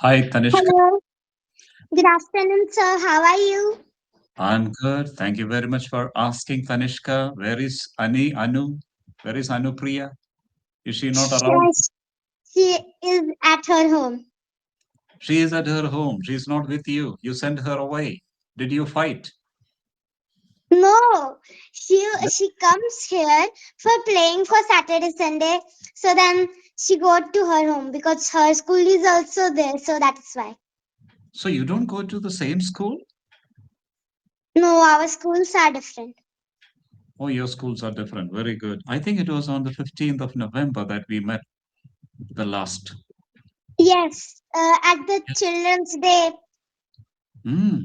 Hi, Tanishka. Hello, good afternoon, sir. How are you? I'm good. Thank you very much for asking, Tanishka. Where is Anu? Where is Anupriya? Is she not around? Yes, she is at her home. She is at her home. She is not with you. You sent her away. Did you fight? No, she comes here for playing for Saturday, Sunday. So then she go to her home because her school is also there. So that's why. So you don't go to the same school? No, our schools are different. Oh, your schools are different. Very good. I think it was on the 15th of November that we met the last. Yes, at the Children's Day. Hmm.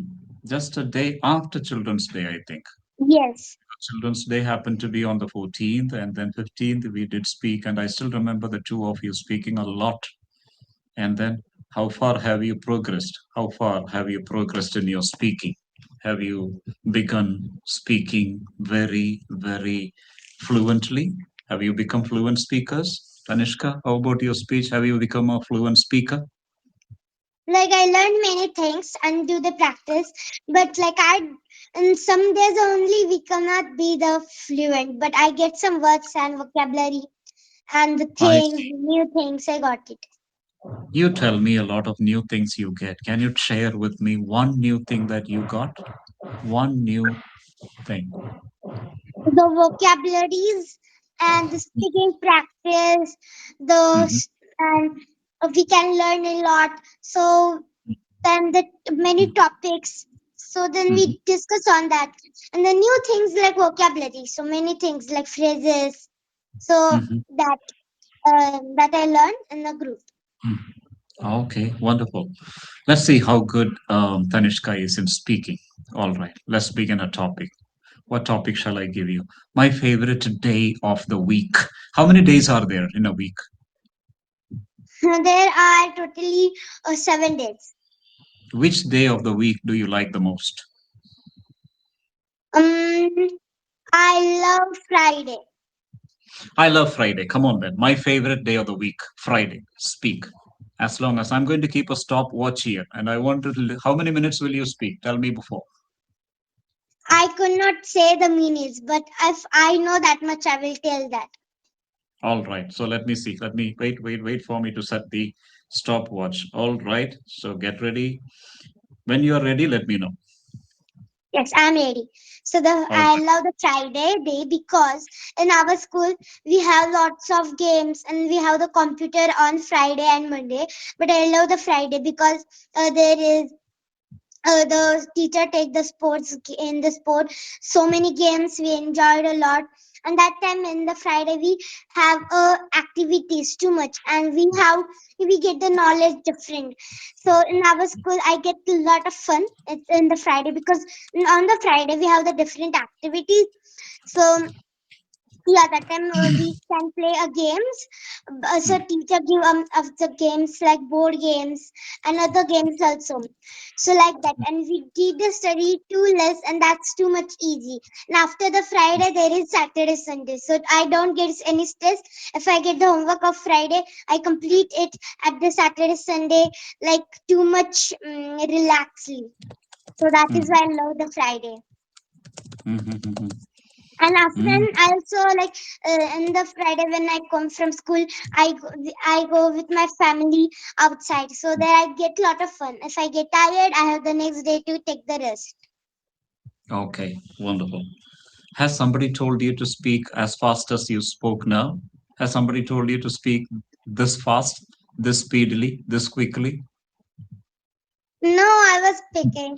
Just a day after Children's Day, I think. Yes. Children's Day happened to be on the 14th, and then 15th we did speak, and I still remember the two of you speaking a lot. And then, how far have you progressed? How far have you progressed in your speaking? Have you begun speaking very, very fluently? Have you become fluent speakers? Tanishka, how about your speech? Have you become a fluent speaker? Like I learned many things and do the practice, but like I in some days only we cannot be the fluent, but I get some words and vocabulary and the I things, see. new things, I got it. You tell me a lot of new things you get. Can you share with me one new thing that you got? One new thing. The vocabularies and the speaking practice, Mhm, and we can learn a lot. So then the many topics. So then mhm, we discuss on that and the new things like vocabulary. So many things like phrases. So mhm, that I learned in the group. mhm. Okay, wonderful. Let's see how good Tanishka is in speaking. All right, let's begin a topic. What topic shall I give you? My favorite day of the week. How many days are there in a week? There are totally 7 days. Which day of the week do you like the most? Um, I love Friday. I love Friday. Come on, then. My favorite day of the week, Friday. Speak. As long as I'm going to keep a stopwatch here, and I want to. How many minutes will you speak? Tell me before. I could not say the minutes, but if I know that much, I will tell that. All right. So let me see. Let me wait for me to set the stopwatch. All right. So get ready. When you are ready, let me know. Yes, I'm ready. So All I right. love the Friday day because in our school we have lots of games and we have the computer on Friday and Monday. But I love the Friday because there is the teacher take the in the sport so many games we enjoyed a lot, and that time in the Friday we have activities too much and we get the knowledge different. So in our school I get a lot of fun. It's in the Friday because on the Friday we have the different activities. So yeah, that time we can play a games. So Mm, teacher give of the games like board games and other games also. So like that, and we did the study too less, and that's too much easy. And after the Friday, there is Saturday, Sunday. So I don't get any stress. If I get the homework of Friday, I complete it at the Saturday, Sunday like too much relaxedly. So that is mm, why I love the Friday. mm, mm, mm, mm, And after mm. then also like in the Friday when I come from school, I go with my family outside, so there I get a lot of fun. If I get tired, I have the next day to take the rest. Okay, wonderful. Has somebody told you to speak as fast as you spoke now? Has somebody told you to speak this fast, this speedily, this quickly? No, I was speaking.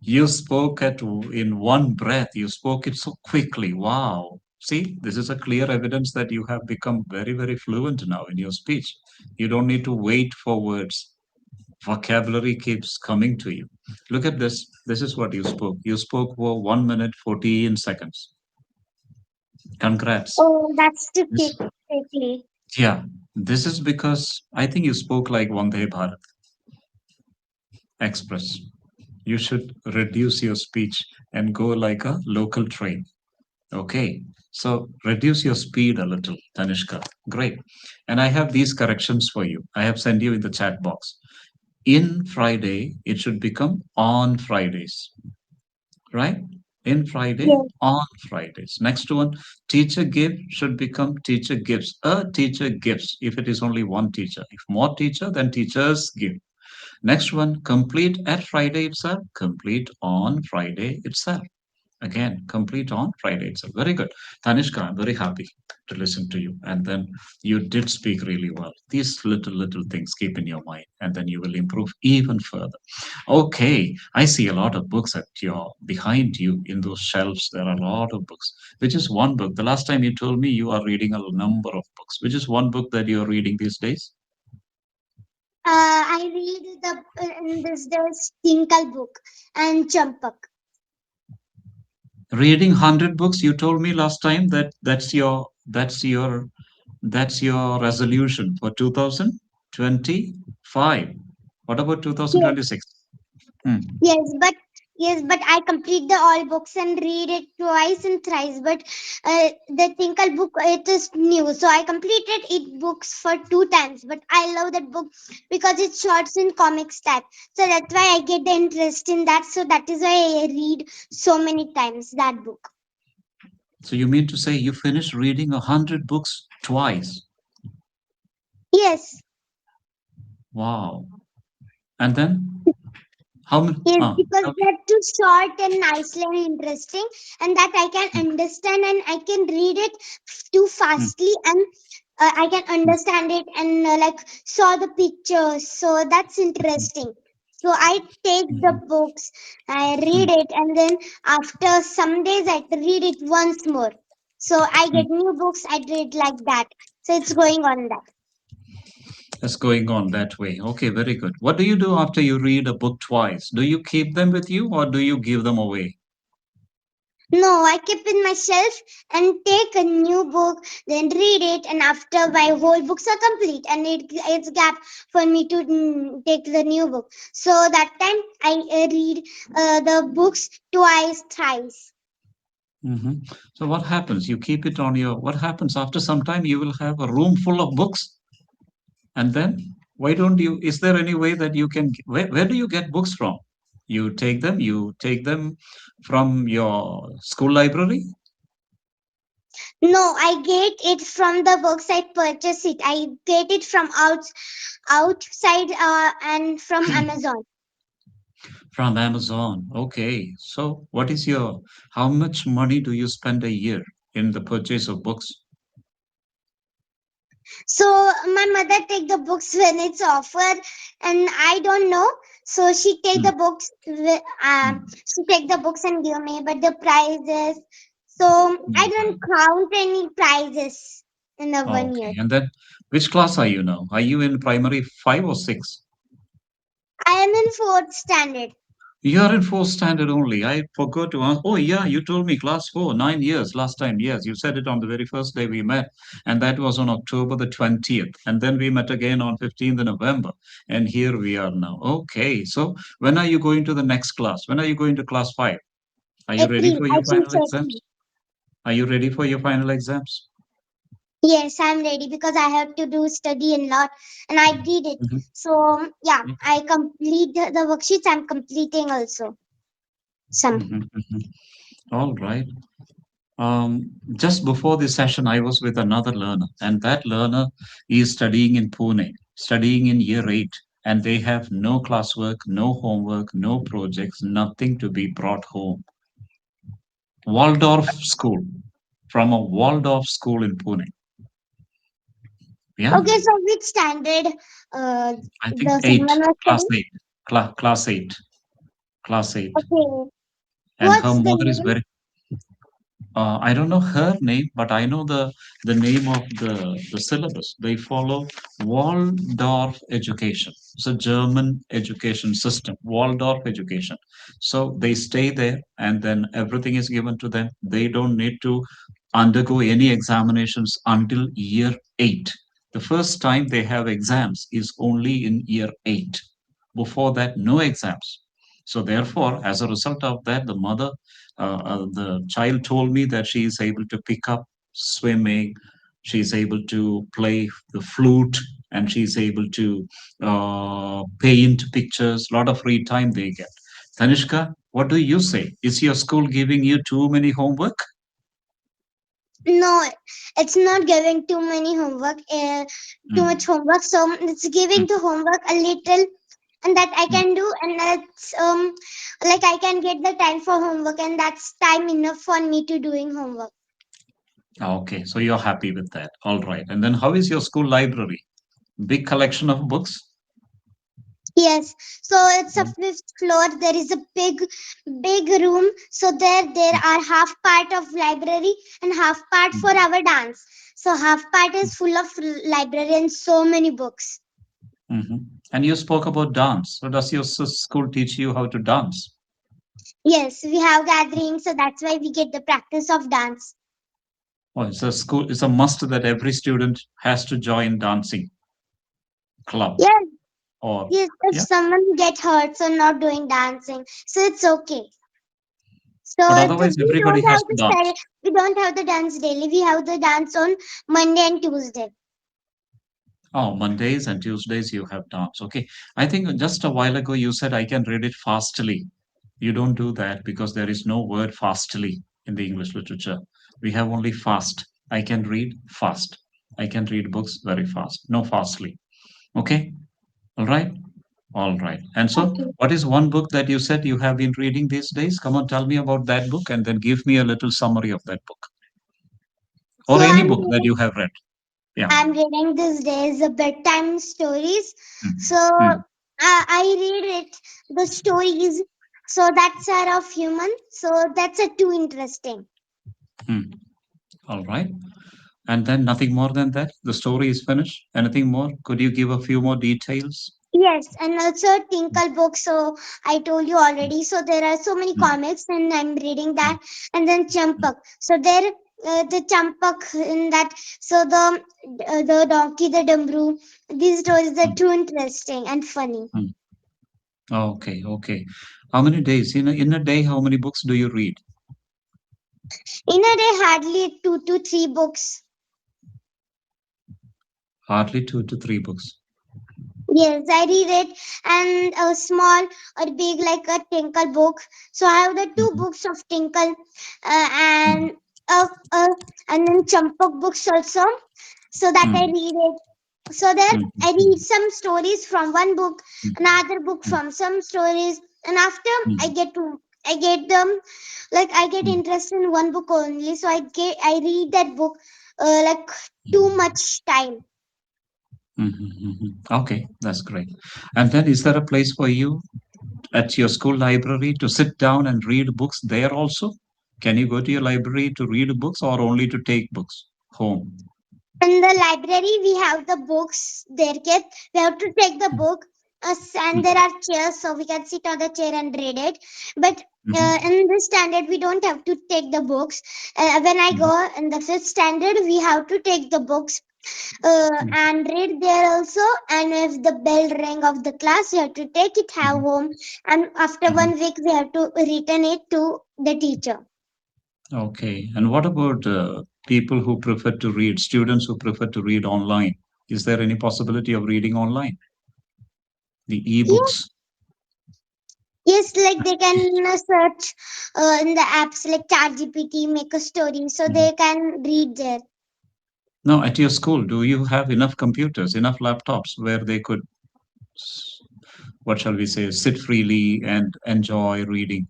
You spoke at in one breath. You spoke it so quickly. Wow. See, this is a clear evidence that you have become very, very fluent now in your speech. You don't need to wait for words. Vocabulary keeps coming to you. Look at this. This is what you spoke. You spoke for 1 minute, 14 seconds. Congrats. Oh, that's too This, quickly. yeah, this is because I think you spoke like Vande Bharat Express. You should reduce your speech and go like a local train. Okay, so reduce your speed a little, Tanishka. Great. And I have these corrections for you. I have sent you in the chat box. In Friday, it should become on Fridays, right? In Friday, Yes. on Fridays. Next one, teacher give should become teacher gives. A teacher gives if it is only one teacher. If more teacher, then teachers give. Next one, complete at Friday itself, complete on Friday itself. Again, complete on Friday itself. Very good. Tanishka, I'm very happy to listen to you. And then you did speak really well. These little things keep in your mind, and then you will improve even further. Okay, I see a lot of books at your behind you in those shelves. There are a lot of books. Which is one book? The last time you told me you are reading a number of books. Which is one book that you're reading these days? I read the in this Tinkle book and Champak. Reading 100 books. You told me last time that that's your resolution for 2025. What about Yes. 2026? Hmm. Yes, but I complete the all books and read it twice and thrice. But the Tinkle book it is new, so I completed it books for 2 times. But I love that book because it's shorts in comics type. So that's why I get the interest in that. So that is why I read so many times that book. So you mean to say you finished reading 100 books twice? Yes. Wow. And then how many? Yes, because Tell me. they're too short and nicely and interesting, and that I can Hmm, understand and I can read it too hmm, fastly, and I can hmm, understand it and like saw the pictures. So that's interesting. So I take the hmm, books, I hmm, read it, and then after some days I read it once more. So I hmm. get new books. I read like that. So it's going on that. That's going on that way. Okay, very good. What do you do after you read a book twice? Do you keep them with you or do you give them away? No, I keep in my shelf and take a new book, then read it, and after my whole books are complete, and it's gap for me to take the new book. So that time I read the books twice, thrice. Hmm. So what happens? You keep it on your. What happens after some time? You will have a room full of books, and then why don't you? Is there any way that you can? Where do you get books from? You take them. You take them from your school library. No, I get it from the books I purchase it. I get it from outside and from Amazon. From Amazon. Okay. So what is your? How much money do you spend a year in the purchase of books? So my mother take the books when it's offered, and I don't know. So she take Hmm, the books. hmm, She take the books and give me, but the prizes. So I all don't right. count any prizes in the 1 year. Okay. And then, which class are you now? Are you in primary 5 or 6? I am in fourth standard. You are in fourth standard only. I forgot to ask. Oh, yeah, you told me class four, 9 years last time. Yes, you said it on the very first day we met, and that was on October the 20th. And then we met again on 15th November, and here we are now. Okay, so when are you going to the next class? When are you going to class five? Are you ready April. for I your choose final April. exams? Are you ready for your final exams? Yes, I'm ready because I have to do study a lot, and I did it. Mhm. So yeah, I complete the worksheets. I'm completing also some. Mhm, mhm. All right. Just before this session, I was with another learner, and that learner is studying in Pune, studying in year eight, and they have no classwork, no homework, no projects, nothing to be brought home. Waldorf school, from a Waldorf school in Pune. Yeah, Okay, so which standard I think the eight, someone was class studying? eight, class eight, class eight. Okay, And her what's the mother is name? very I don't know her name, but I know the name of the syllabus. They follow Waldorf education. It's a German education system, Waldorf education. So they stay there, and then everything is given to them. They don't need to undergo any examinations until year eight. The first time they have exams is only in year eight. Before that, no exams. So therefore, as a result of that, the child told me that she is able to pick up swimming, she is able to play the flute, and she's able to paint pictures. A lot of free time they get. Tanishka, what do you say? Is your school giving you too many homework? No, it's not giving too many homework, too much Mm, homework. So it's giving mm, to homework a little, and that I mm. can do, and that's like I can get the time for homework, and that's time enough for me to doing homework. Okay, so you're happy with that. All right. And then how is your school library? Big collection of books? Yes, so it's a Yeah. fifth floor. There is a big room. So there Mm, are half part of library and half part for mm, our dance. So half part mm, is full of library and so many books. mhm. And you spoke about dance. So does your school teach you how to dance? Yes, we have gatherings, so that's why we get the practice of dance. Oh, it's a school. It's a must that every student has to join dancing club. Yes, Or yes. If yeah. someone get hurt, so not doing dancing, so it's okay. So But it's, otherwise, we everybody don't has have to to dance. study. We don't have the dance daily. We have the dance on Monday and Tuesday. Oh, Mondays and Tuesdays you have dance. Okay. I think just a while ago you said I can read it fastly. You don't do that because there is no word fastly in the English literature. We have only fast. I can read fast. I can read books very fast. No fastly. Okay. All right. All right. And so, Okay. what is one book that you said you have been reading these days? Come on, tell me about that book and then give me a little summary of that book So or any book that you have read. Yeah. I'm reading these days the bedtime stories. So Mm, mm, I read it the stories. So that's are of human. So that's a too interesting. mm. All right. And then nothing more than that. The story is finished. Anything more? Could you give a few more details? Yes, and also Tinkle book. So I told you Mm, already. So there are so many mm, comics, and I'm reading mm, that. And then mm, Champak. So there, the Champak in that. So the donkey, the Dumbru. These stories are mm, too interesting and funny. mm. Okay, okay. How many days? In a day, how many books do you read? In a day, hardly 2 to 3 books. Hardly 2 to 3 books. Yes, I read it, and a small or big like a Tinkle book. So I have the two Mhm, books of Tinkle, mhm, and uh, uh, and then Champak books also. So that I mhm, read it. So there mhm, I read mhm, some stories from one book, another book mhm, from some stories, and after I mhm, get to I get them like I get mhm, interested in one book only. So I read that book like too mhm, much time. mhm, mhm. Okay, that's great. And then, is there a place for you at your school library to sit down and read books there also? Can you go to your library to read books or only to take books home? In the library, we have the books there, kid. We have to take the book, and there Mhm, are chairs, so we can sit on the chair and read it. But mhm, in this standard, we don't have to take the books. When I mhm, go in the fifth standard, we have to take the books mhm, and read there also. And if the bell ring of the class, we have to take it have mhm, home. And after mhm. 1 week, we have to return it to the teacher. Okay. And what about people who prefer to read, students who prefer to read online? Is there any possibility of reading online? The Yes, e-books. yes, like they can search in the apps like ChatGPT, make a story, so Mhm. they can read there. Now, at your school, do you have enough computers, enough laptops where they could, what shall we say, sit freely and enjoy reading?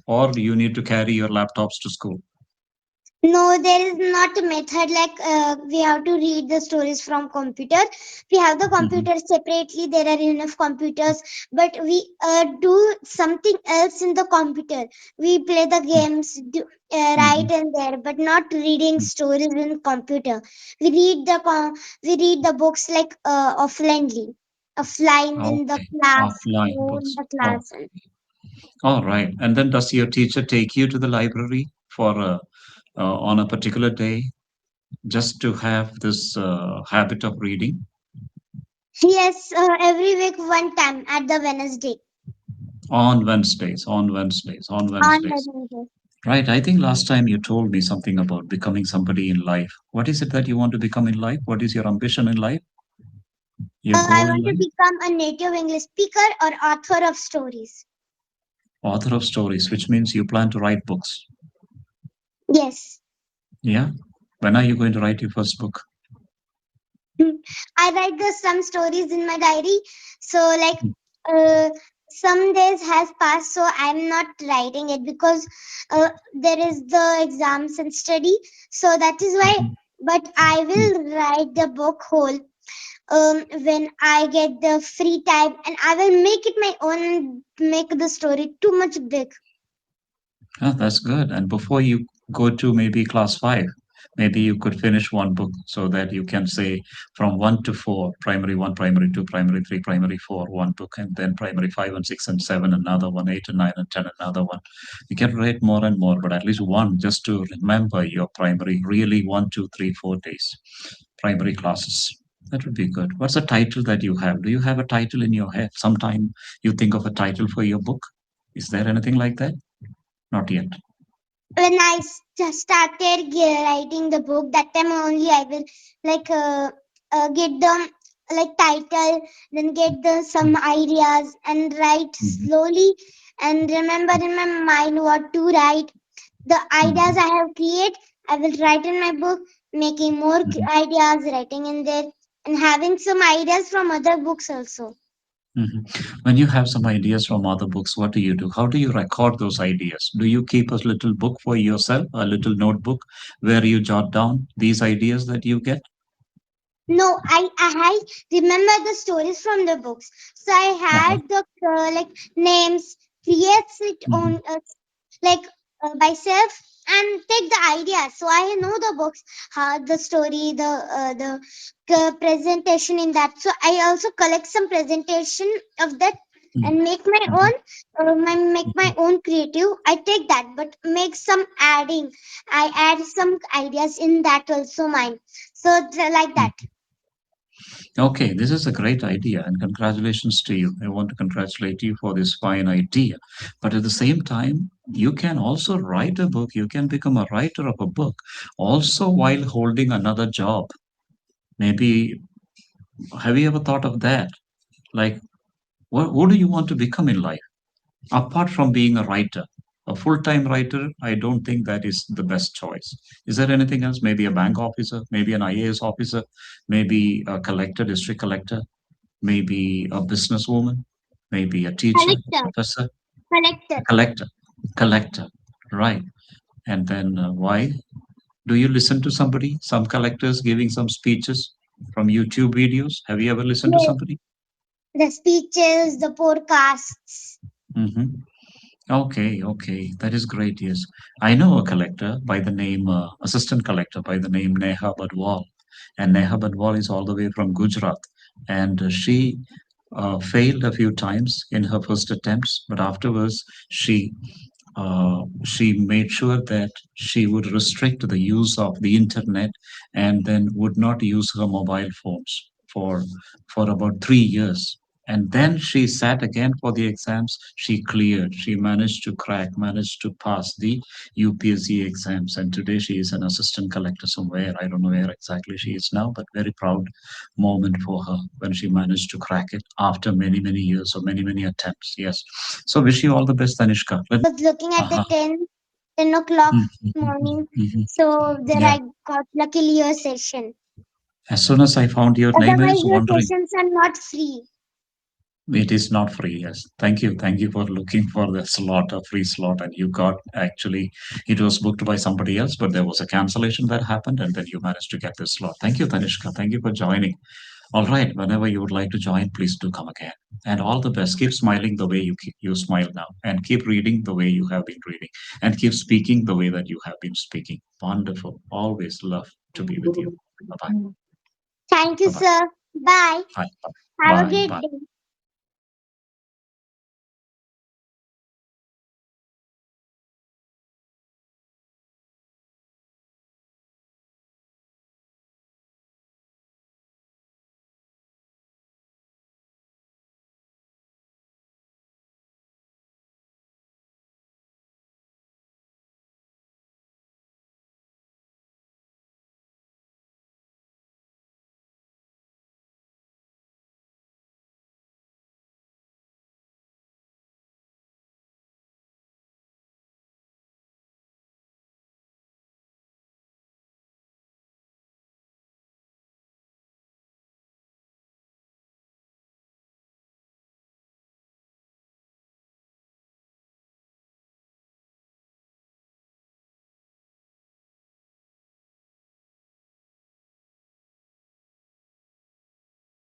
Or do you need to carry your laptops to school? No, there is not a method like we have to read the stories from computer. We have the Mhm, computer separately. There are enough computers, but we do something else in the computer. We play the mhm, games right mhm, in there, but not reading mhm. stories in computer. We read we read the books like offline in the Okay. class, Offline in books. the Oh, class. all right. And then does your teacher take you to the library for on a particular day just to have this habit of reading Yes, every week one time at the Wednesday. on On Wednesdays. Wednesday. Right. I think last time you told me something about becoming somebody in life. What is it that you want to become in life? What is your ambition in life? Your I goal in want to life? become a native English speaker or author of stories. Author of stories, which means you plan to write books. Yes. Yeah. When are you going to write your first book? I write some stories in my diary. So like uh, some days has passed, so I'm not writing it because there is the exams and study. So that is why. Mhm. But I will write the book whole when I get the free time, and I will make it my own and make the story too much big. Ah, that's good. And before you go to maybe class five, maybe you could finish one book so that you can say from one to four, primary one, primary two, primary three, primary four, one book, and then primary five and six and seven, another one, eight and nine and 10, another one. You can write more and more, but at least one just to remember your primary, really 1, 2, 3, 4 days, primary classes. That would be good. What's the title that you have? Do you have a title in your head? Sometime you think of a title for your book? Is there anything like that? Not yet. When I started writing the book, that time only I will like get the like title, then get the some ideas and write Mhm, slowly and remember in my mind what to write. The ideas mhm, I have create, I will write in my book, making more mhm, ideas, writing in there, and having some ideas from other books also. mhm. When you have some ideas from other books, what do you do? How do you record those ideas? Do you keep a little book for yourself, a little notebook where you jot down these ideas that you get? No, I remember the stories from the books. So I Uh-huh. had the like names, creates it Mhm, on like myself and take the idea. So I know the books, how the story, the presentation in that. So I also collect some presentation of that mhm, and make my mhm, own. Make my mhm, own creative. I take that, but make some adding. I add some ideas in that also mine. So like that. mhm. Okay, this is a great idea, and congratulations to you. I want to congratulate you for this fine idea. But at the same time, you can also write a book. You can become a writer of a book also while holding another job. Maybe, have you ever thought of that? Like, what do you want to become in life? Apart from being a writer, a full time writer, I don't think that is the best choice. Is there anything else? Maybe a bank officer, maybe an IAS officer, maybe a collector, district collector, maybe a businesswoman, maybe a teacher, a Collector, professor, a collector. collector, collector, right? And then why? Do you listen to somebody, some collectors giving some speeches from YouTube videos? Have you ever listened to Yes, somebody? the speeches, the podcasts. Hmm. Okay, okay, that is great. Yes, I know a collector by the name, assistant collector by the name Neha Badwal, and Neha Badwal is all the way from Gujarat, and she failed a few times in her first attempts, but afterwards she made sure that she would restrict the use of the internet and then would not use her mobile phones for about 3 years. And then she sat again for the exams. She cleared. She managed to crack, managed to pass the UPSC exams. And today she is an assistant collector somewhere. I don't know where exactly she is now, but very proud moment for her when she managed to crack it after many, many years or many, many attempts. Yes. So wish you all the best, Tanishka. I was looking at the Uh-huh. 10 o'clock Mm, mm, mm, mm, morning. mhm. So there Yeah. I got luckily your session. As soon as I found your name Otherwise, is your wondering, sessions are not free. it is not free. Yes. Thank you. Thank you for looking for the slot, a free slot. And you got actually, it was booked by somebody else, but there was a cancellation that happened. And then you managed to get this slot. Thank you, Tanishka. Thank you for joining. All right. Whenever you would like to join, please do come again. And all the best. Keep smiling the way you smile now. And keep reading the way you have been reading. And keep speaking the way that you have been speaking. Wonderful. Always love to be with you. Bye bye. Thank you, Bye bye. sir. Bye. Bye. Have a Bye. great Bye. day.